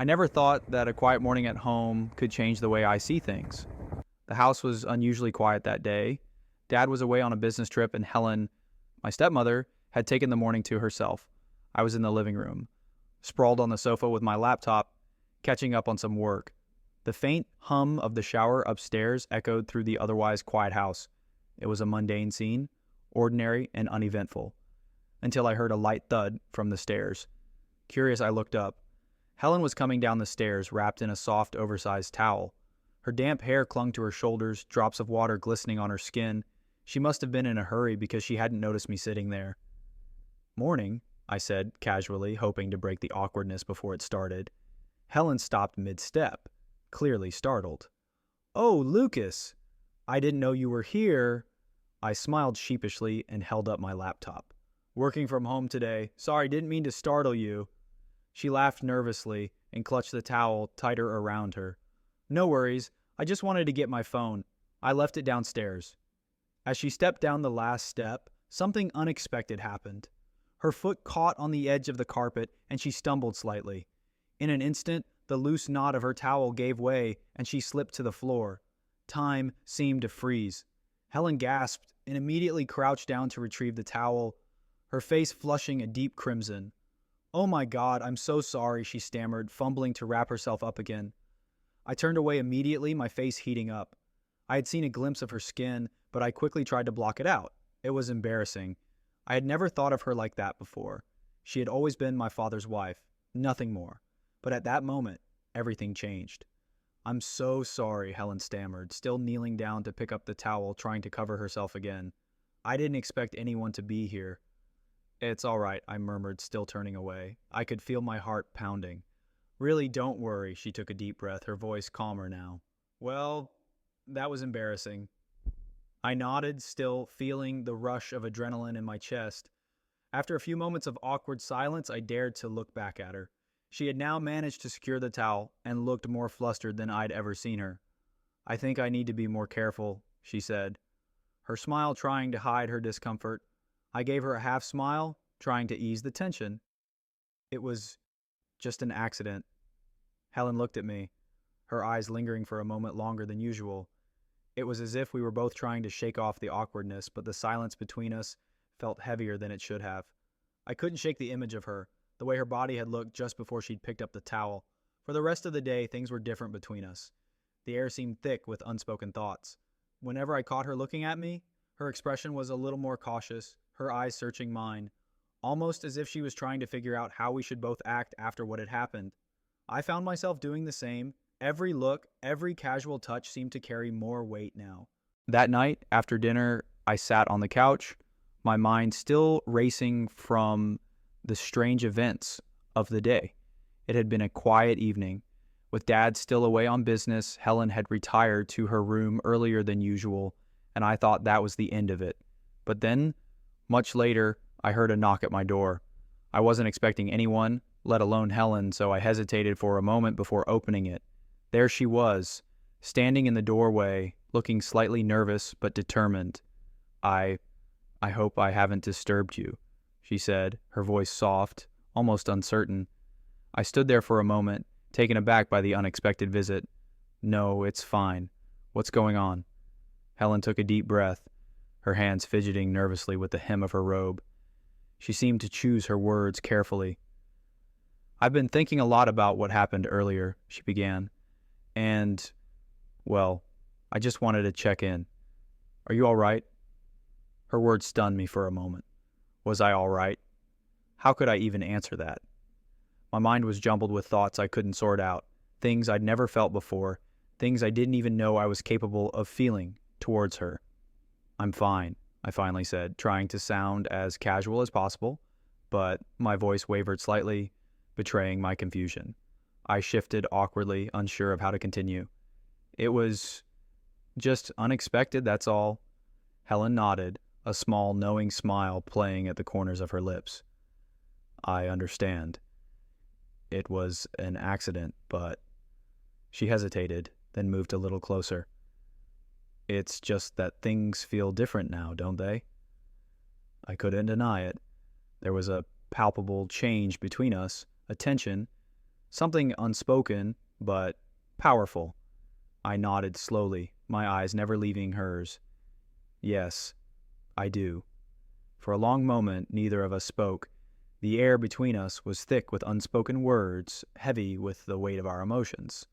I never thought that a quiet morning at home could change the way I see things. The house was unusually quiet that day. Dad was away on a business trip, and Helen, my stepmother, had taken the morning to herself. I was in the living room, sprawled on the sofa with my laptop, catching up on some work. The faint hum of the shower upstairs echoed through the otherwise quiet house. It was a mundane scene, ordinary and uneventful, until I heard a light thud from the stairs. Curious, I looked up. Helen was coming down the stairs, wrapped in a soft, oversized towel. Her damp hair clung to her shoulders, drops of water glistening on her skin. She must have been in a hurry because she hadn't noticed me sitting there. "Morning," I said casually, hoping to break the awkwardness before it started. Helen stopped mid-step, clearly startled. "Oh, Lucas! I didn't know you were here." I smiled sheepishly and held up my laptop. "Working from home today. Sorry, didn't mean to startle you." She laughed nervously and clutched the towel tighter around her. "No worries. I just wanted to get my phone. I left it downstairs." As she stepped down the last step, something unexpected happened. Her foot caught on the edge of the carpet and she stumbled slightly. In an instant, the loose knot of her towel gave way and she slipped to the floor. Time seemed to freeze. Helen gasped and immediately crouched down to retrieve the towel, her face flushing a deep crimson. "Oh my God, I'm so sorry," she stammered, fumbling to wrap herself up again. I turned away immediately, my face heating up. I had seen a glimpse of her skin, but I quickly tried to block it out. It was embarrassing. I had never thought of her like that before. She had always been my father's wife, nothing more. But at that moment, everything changed. "I'm so sorry," Helen stammered, still kneeling down to pick up the towel, trying to cover herself again. "I didn't expect anyone to be here." "It's all right," I murmured, still turning away. I could feel my heart pounding. "Really, don't worry," she took a deep breath, her voice calmer now. "Well, that was embarrassing." I nodded, still feeling the rush of adrenaline in my chest. After a few moments of awkward silence, I dared to look back at her. She had now managed to secure the towel and looked more flustered than I'd ever seen her. "I think I need to be more careful," she said, her smile trying to hide her discomfort. I gave her a half smile, trying to ease the tension. "It was just an accident." Helen looked at me, her eyes lingering for a moment longer than usual. It was as if we were both trying to shake off the awkwardness, but the silence between us felt heavier than it should have. I couldn't shake the image of her, the way her body had looked just before she'd picked up the towel. For the rest of the day, things were different between us. The air seemed thick with unspoken thoughts. Whenever I caught her looking at me, her expression was a little more cautious, her eyes searching mine, almost as if she was trying to figure out how we should both act after what had happened. I found myself doing the same. Every look, every casual touch seemed to carry more weight now. That night, after dinner, I sat on the couch, my mind still racing from the strange events of the day. It had been a quiet evening. With Dad still away on business, Helen had retired to her room earlier than usual, and I thought that was the end of it. But then, much later, I heard a knock at my door. I wasn't expecting anyone, let alone Helen, so I hesitated for a moment before opening it. There she was, standing in the doorway, looking slightly nervous but determined. I hope I haven't disturbed you," she said, her voice soft, almost uncertain. I stood there for a moment, taken aback by the unexpected visit. "No, it's fine. What's going on?" Helen took a deep breath, her hands fidgeting nervously with the hem of her robe. She seemed to choose her words carefully. "I've been thinking a lot about what happened earlier," she began. "And, well, I just wanted to check in. Are you all right?" Her words stunned me for a moment. Was I all right? How could I even answer that? My mind was jumbled with thoughts I couldn't sort out, things I'd never felt before, things I didn't even know I was capable of feeling towards her. "I'm fine," I finally said, trying to sound as casual as possible, but my voice wavered slightly, betraying my confusion. I shifted awkwardly, unsure of how to continue. "It was just unexpected, that's all." Helen nodded, a small, knowing smile playing at the corners of her lips. "I understand. It was an accident, but..." She hesitated, then moved a little closer. "It's just that things feel different now, don't they?" I couldn't deny it. There was a palpable change between us, a tension, Something unspoken, but powerful. I nodded slowly, my eyes never leaving hers. Yes, I do. For a long moment, neither of us spoke. The air between us was thick with unspoken words, heavy with the weight of our emotions.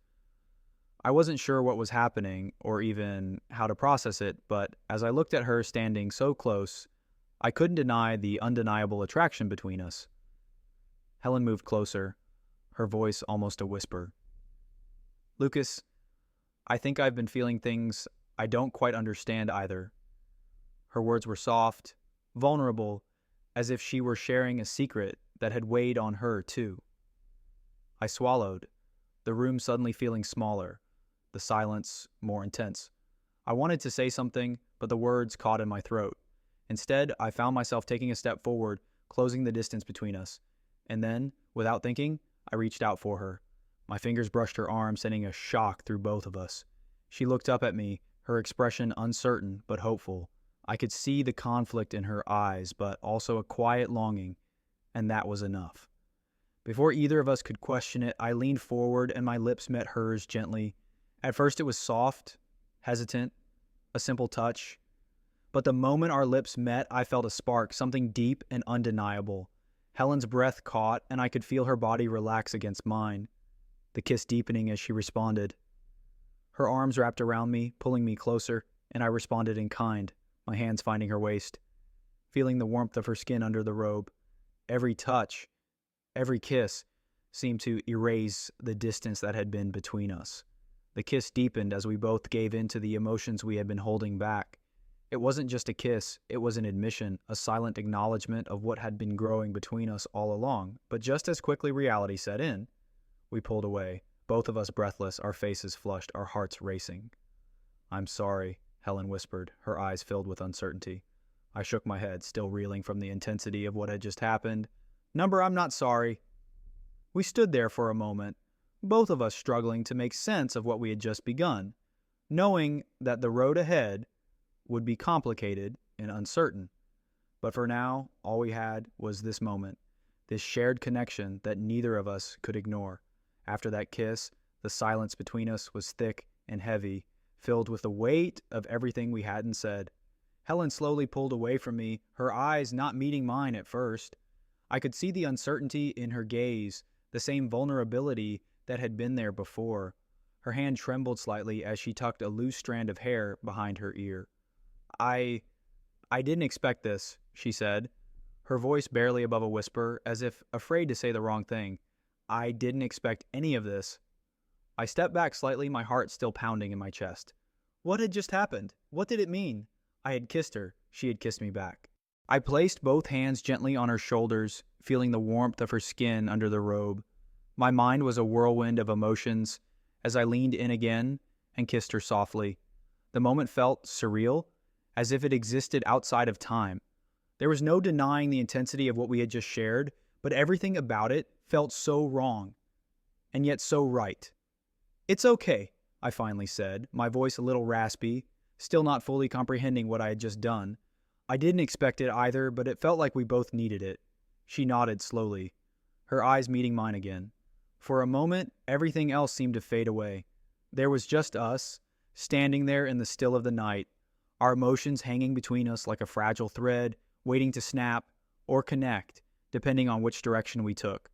I wasn't sure what was happening or even how to process it, but as I looked at her standing so close, I couldn't deny the undeniable attraction between us. Helen moved closer, her voice almost a whisper. Lucas, I think I've been feeling things I don't quite understand either. Her words were soft, vulnerable, as if she were sharing a secret that had weighed on her too. I swallowed, the room suddenly feeling smaller, the silence more intense. I wanted to say something, but the words caught in my throat. Instead, I found myself taking a step forward, closing the distance between us. And then, without thinking, I reached out for her. My fingers brushed her arm, sending a shock through both of us. She looked up at me, her expression uncertain but hopeful. I could see the conflict in her eyes, but also a quiet longing, and that was enough. Before either of us could question it, I leaned forward and my lips met hers gently. At first it was soft, hesitant, a simple touch. But the moment our lips met, I felt a spark, something deep and undeniable. Helen's breath caught, and I could feel her body relax against mine, the kiss deepening as she responded. Her arms wrapped around me, pulling me closer, and I responded in kind, my hands finding her waist, feeling the warmth of her skin under the robe. Every touch, every kiss, seemed to erase the distance that had been between us. The kiss deepened as we both gave in to the emotions we had been holding back. It wasn't just a kiss, it was an admission, a silent acknowledgement of what had been growing between us all along. But just as quickly reality set in, we pulled away, both of us breathless, our faces flushed, our hearts racing. I'm sorry, Helen whispered, her eyes filled with uncertainty. I shook my head, still reeling from the intensity of what had just happened. Number, I'm not sorry. We stood there for a moment, both of us struggling to make sense of what we had just begun, knowing that the road ahead would be complicated and uncertain. But for now, all we had was this moment, this shared connection that neither of us could ignore. After that kiss, the silence between us was thick and heavy, filled with the weight of everything we hadn't said. Helen slowly pulled away from me, her eyes not meeting mine at first. I could see the uncertainty in her gaze, the same vulnerability that had been there before. Her hand trembled slightly as she tucked a loose strand of hair behind her ear. I didn't expect this, she said, her voice barely above a whisper, as if afraid to say the wrong thing. I didn't expect any of this. I stepped back slightly, my heart still pounding in my chest. What had just happened? What did it mean? I had kissed her. She had kissed me back. I placed both hands gently on her shoulders, feeling the warmth of her skin under the robe. My mind was a whirlwind of emotions as I leaned in again and kissed her softly. The moment felt surreal, as if it existed outside of time. There was no denying the intensity of what we had just shared, but everything about it felt so wrong, and yet so right. It's okay, I finally said, my voice a little raspy, still not fully comprehending what I had just done. I didn't expect it either, but it felt like we both needed it. She nodded slowly, her eyes meeting mine again. For a moment, everything else seemed to fade away. There was just us, standing there in the still of the night, our emotions hanging between us like a fragile thread, waiting to snap or connect, depending on which direction we took.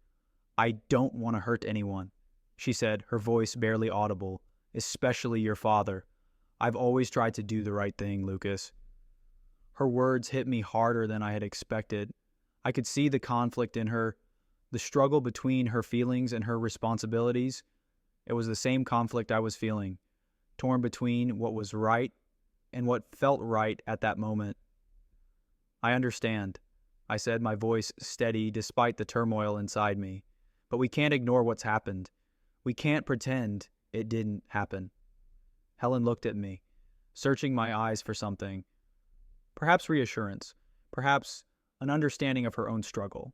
I don't want to hurt anyone, she said, her voice barely audible, especially your father. I've always tried to do the right thing, Lucas. Her words hit me harder than I had expected. I could see the conflict in her, the struggle between her feelings and her responsibilities. It was the same conflict I was feeling, torn between what was right and what felt right at that moment. I understand, I said, my voice steady despite the turmoil inside me. But we can't ignore what's happened. We can't pretend it didn't happen. Helen looked at me, searching my eyes for something. Perhaps reassurance, perhaps an understanding of her own struggle.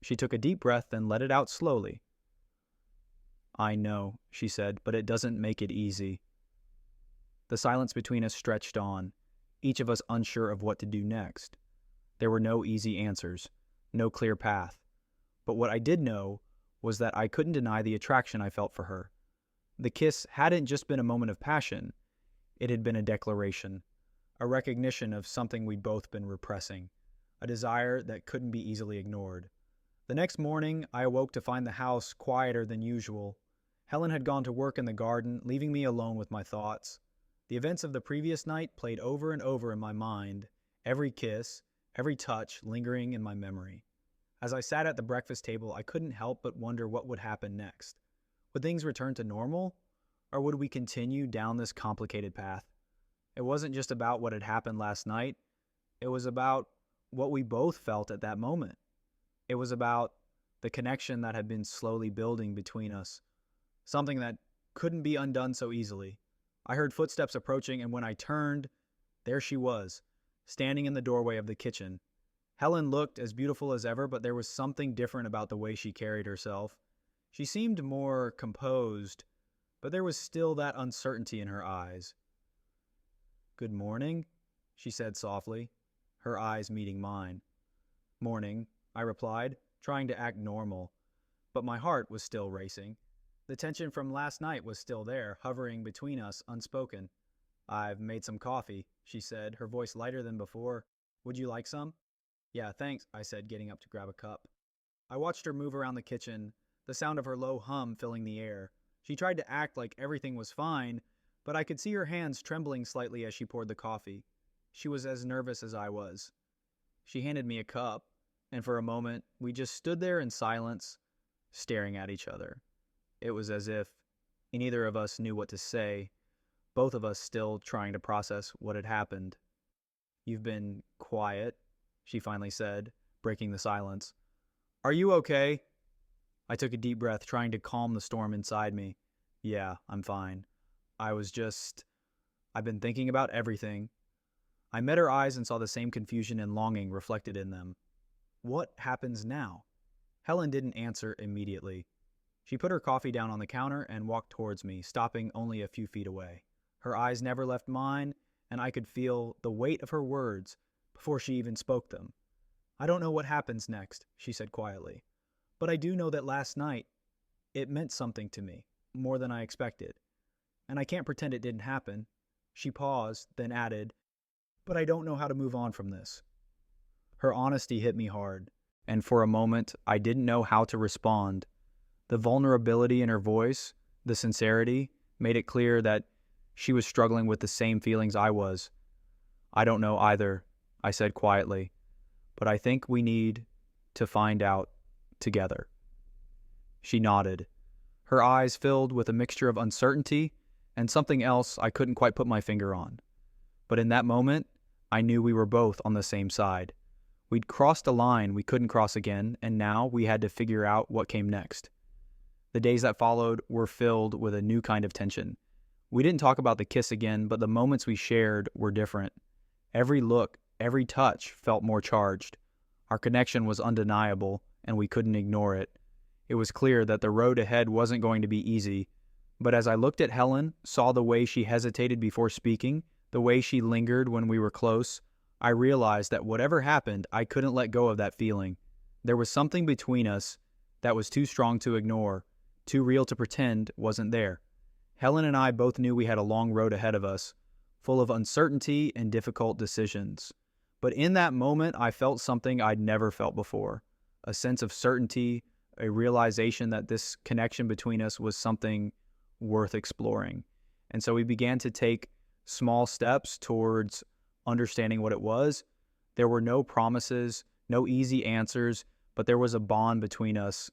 She took a deep breath, then let it out slowly. I know, she said, but it doesn't make it easy. The silence between us stretched on, each of us unsure of what to do next. There were no easy answers, no clear path. But what I did know was that I couldn't deny the attraction I felt for her. The kiss hadn't just been a moment of passion, it had been a declaration, a recognition of something we'd both been repressing, a desire that couldn't be easily ignored. The next morning, I awoke to find the house quieter than usual. Helen had gone to work in the garden, leaving me alone with my thoughts. The events of the previous night played over and over in my mind, every kiss, every touch lingering in my memory. As I sat at the breakfast table, I couldn't help but wonder what would happen next. Would things return to normal, or would we continue down this complicated path? It wasn't just about what had happened last night. It was about what we both felt at that moment. It was about the connection that had been slowly building between us, something that couldn't be undone so easily. I heard footsteps approaching, and when I turned, there she was, standing in the doorway of the kitchen. Helen looked as beautiful as ever, but there was something different about the way she carried herself. She seemed more composed, but there was still that uncertainty in her eyes. "Good morning," she said softly, her eyes meeting mine. "Morning," I replied, trying to act normal, but my heart was still racing. The tension from last night was still there, hovering between us, unspoken. "I've made some coffee," she said, her voice lighter than before. "Would you like some?" "Yeah, thanks," I said, getting up to grab a cup. I watched her move around the kitchen, the sound of her low hum filling the air. She tried to act like everything was fine, but I could see her hands trembling slightly as she poured the coffee. She was as nervous as I was. She handed me a cup, and for a moment, we just stood there in silence, staring at each other. It was as if neither of us knew what to say, both of us still trying to process what had happened. "You've been quiet," she finally said, breaking the silence. "Are you okay?" I took a deep breath, trying to calm the storm inside me. "Yeah, I'm fine. I've been thinking about everything." I met her eyes and saw the same confusion and longing reflected in them. "What happens now?" Helen didn't answer immediately. She put her coffee down on the counter and walked towards me, stopping only a few feet away. Her eyes never left mine, and I could feel the weight of her words before she even spoke them. "I don't know what happens next," she said quietly. "But I do know that last night, it meant something to me, more than I expected. And I can't pretend it didn't happen." She paused, then added, "But I don't know how to move on from this." Her honesty hit me hard, and for a moment, I didn't know how to respond. The vulnerability in her voice, the sincerity, made it clear that she was struggling with the same feelings I was. "I don't know either," I said quietly, "but I think we need to find out together." She nodded, her eyes filled with a mixture of uncertainty and something else I couldn't quite put my finger on. But in that moment, I knew we were both on the same side. We'd crossed a line we couldn't cross again, and now we had to figure out what came next. The days that followed were filled with a new kind of tension. We didn't talk about the kiss again, but the moments we shared were different. Every look, every touch felt more charged. Our connection was undeniable, and we couldn't ignore it. It was clear that the road ahead wasn't going to be easy, but as I looked at Helen, saw the way she hesitated before speaking, the way she lingered when we were close, I realized that whatever happened, I couldn't let go of that feeling. There was something between us that was too strong to ignore, too real to pretend wasn't there. Helen and I both knew we had a long road ahead of us, full of uncertainty and difficult decisions. But in that moment, I felt something I'd never felt before, a sense of certainty, a realization that this connection between us was something worth exploring. And so we began to take small steps towards understanding what it was. There were no promises, no easy answers, but there was a bond between us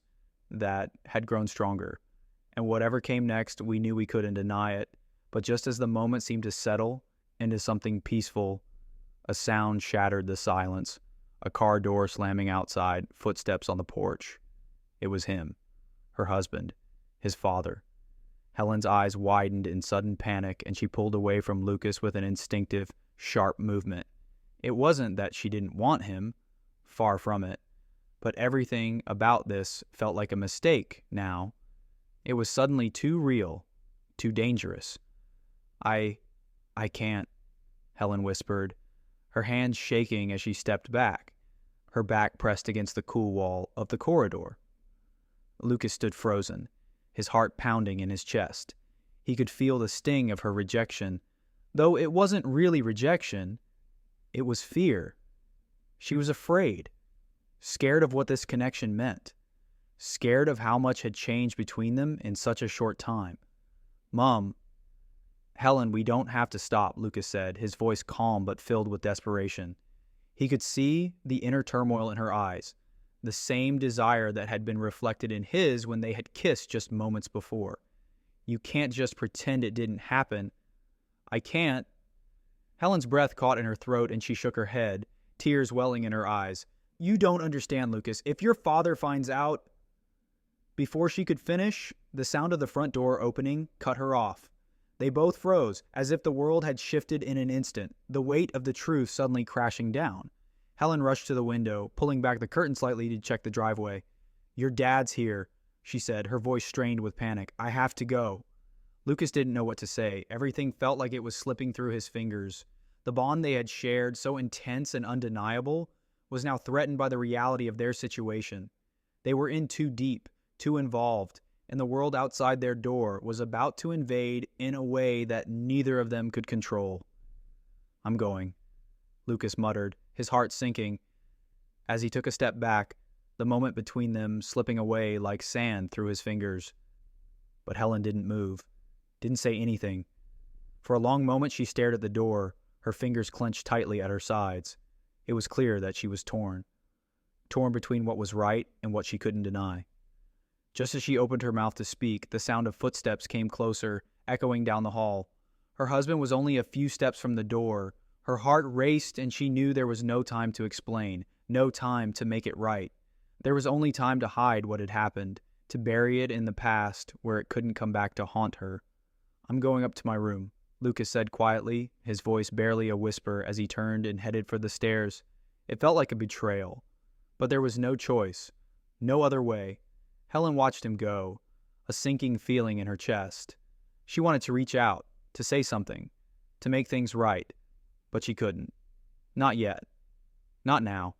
that had grown stronger. And whatever came next, we knew we couldn't deny it. But just as the moment seemed to settle into something peaceful, a sound shattered the silence. A car door slamming outside, footsteps on the porch. It was him, her husband, his father. Helen's eyes widened in sudden panic, and she pulled away from Lucas with an instinctive, sharp movement. It wasn't that she didn't want him, far from it, but everything about this felt like a mistake now. It was suddenly too real, too dangerous. I can't," Helen whispered, her hands shaking as she stepped back, her back pressed against the cool wall of the corridor. Lucas stood frozen, his heart pounding in his chest. He could feel the sting of her rejection, though it wasn't really rejection, it was fear. She was afraid, scared of what this connection meant, scared of how much had changed between them in such a short time. "Mom, Helen, we don't have to stop," Lucas said, his voice calm but filled with desperation. He could see the inner turmoil in her eyes, the same desire that had been reflected in his when they had kissed just moments before. "You can't just pretend it didn't happen." "I can't." Helen's breath caught in her throat and she shook her head, tears welling in her eyes. "You don't understand, Lucas. If your father finds out—" Before she could finish, the sound of the front door opening cut her off. They both froze, as if the world had shifted in an instant, the weight of the truth suddenly crashing down. Helen rushed to the window, pulling back the curtain slightly to check the driveway. "Your dad's here," she said, her voice strained with panic. "I have to go." Lucas didn't know what to say. Everything felt like it was slipping through his fingers. The bond they had shared, so intense and undeniable, was now threatened by the reality of their situation. They were in too deep, too involved, and the world outside their door was about to invade in a way that neither of them could control. "I'm going," Lucas muttered, his heart sinking. As he took a step back, the moment between them slipping away like sand through his fingers. But Helen didn't move, didn't say anything. For a long moment she stared at the door, her fingers clenched tightly at her sides. It was clear that she was torn between what was right and what she couldn't deny. Just as she opened her mouth to speak, the sound of footsteps came closer, echoing down the hall. Her husband was only a few steps from the door. Her heart raced and she knew there was no time to explain, no time to make it right. There was only time to hide what had happened, to bury it in the past where it couldn't come back to haunt her. "I'm going up to my room," Lucas said quietly, his voice barely a whisper as he turned and headed for the stairs. It felt like a betrayal, but there was no choice, no other way. Helen watched him go, a sinking feeling in her chest. She wanted to reach out, to say something, to make things right, but she couldn't. Not yet. Not now.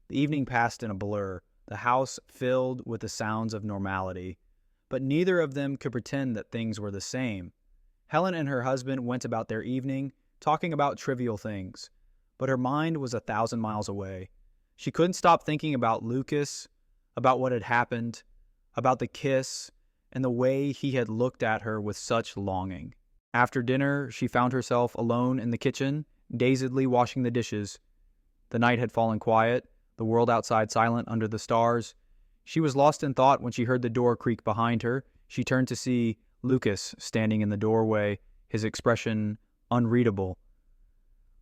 The evening passed in a blur, the house filled with the sounds of normality, but neither of them could pretend that things were the same. Helen and her husband went about their evening, talking about trivial things, but her mind was 1,000 miles away. She couldn't stop thinking about Lucas, about what had happened, about the kiss, and the way he had looked at her with such longing. After dinner, she found herself alone in the kitchen, dazedly washing the dishes. The night had fallen quiet, the world outside silent under the stars. She was lost in thought when she heard the door creak behind her. She turned to see Lucas standing in the doorway, his expression unreadable.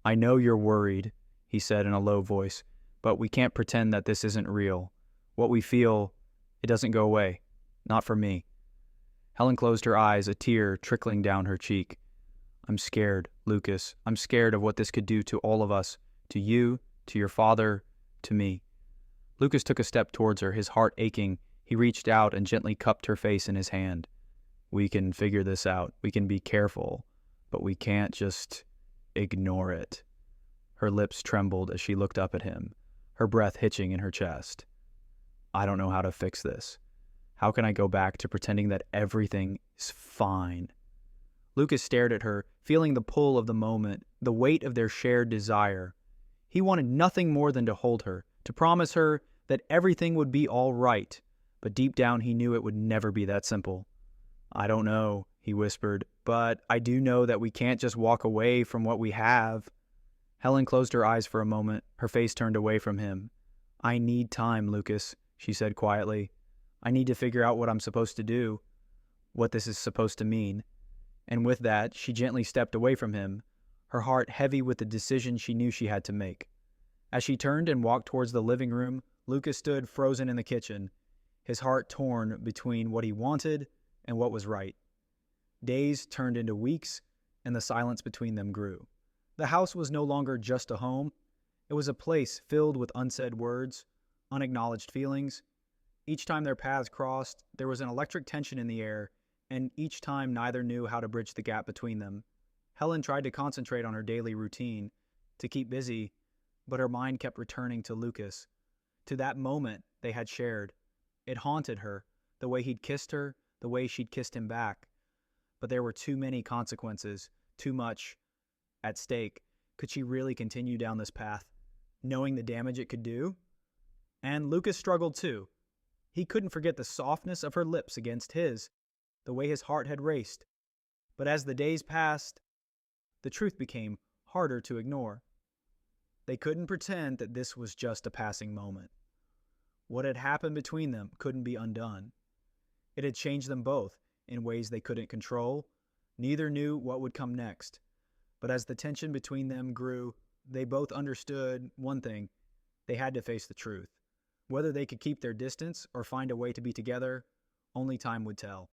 "I know you're worried," he said in a low voice, "but we can't pretend that this isn't real. What we feel, it doesn't go away. Not for me." Helen closed her eyes, a tear trickling down her cheek. "I'm scared, Lucas. I'm scared of what this could do to all of us, to you, to your father, to me." Lucas took a step towards her, his heart aching. He reached out and gently cupped her face in his hand. "We can figure this out. We can be careful, but we can't just ignore it." Her lips trembled as she looked up at him, her breath hitching in her chest. "I don't know how to fix this. How can I go back to pretending that everything is fine?" Lucas stared at her, feeling the pull of the moment, the weight of their shared desire. He wanted nothing more than to hold her, to promise her that everything would be all right, but deep down he knew it would never be that simple. "I don't know," he whispered, "but I do know that we can't just walk away from what we have." Helen closed her eyes for a moment, her face turned away from him. "I need time, Lucas," she said quietly. "I need to figure out what I'm supposed to do, what this is supposed to mean." And with that, she gently stepped away from him, her heart heavy with the decision she knew she had to make. As she turned and walked towards the living room, Lucas stood frozen in the kitchen, his heart torn between what he wanted and what was right. Days turned into weeks, and the silence between them grew. The house was no longer just a home. It was a place filled with unsaid words, unacknowledged feelings. Each time their paths crossed, there was an electric tension in the air, and each time neither knew how to bridge the gap between them. Helen tried to concentrate on her daily routine, to keep busy, but her mind kept returning to Lucas, to that moment they had shared. It haunted her, the way he'd kissed her, the way she'd kissed him back. But there were too many consequences, too much at stake. Could she really continue down this path, knowing the damage it could do? And Lucas struggled too. He couldn't forget the softness of her lips against his, the way his heart had raced. But as the days passed, the truth became harder to ignore. They couldn't pretend that this was just a passing moment. What had happened between them couldn't be undone. It had changed them both in ways they couldn't control. Neither knew what would come next. But as the tension between them grew, they both understood one thing: they had to face the truth. Whether they could keep their distance or find a way to be together, only time would tell.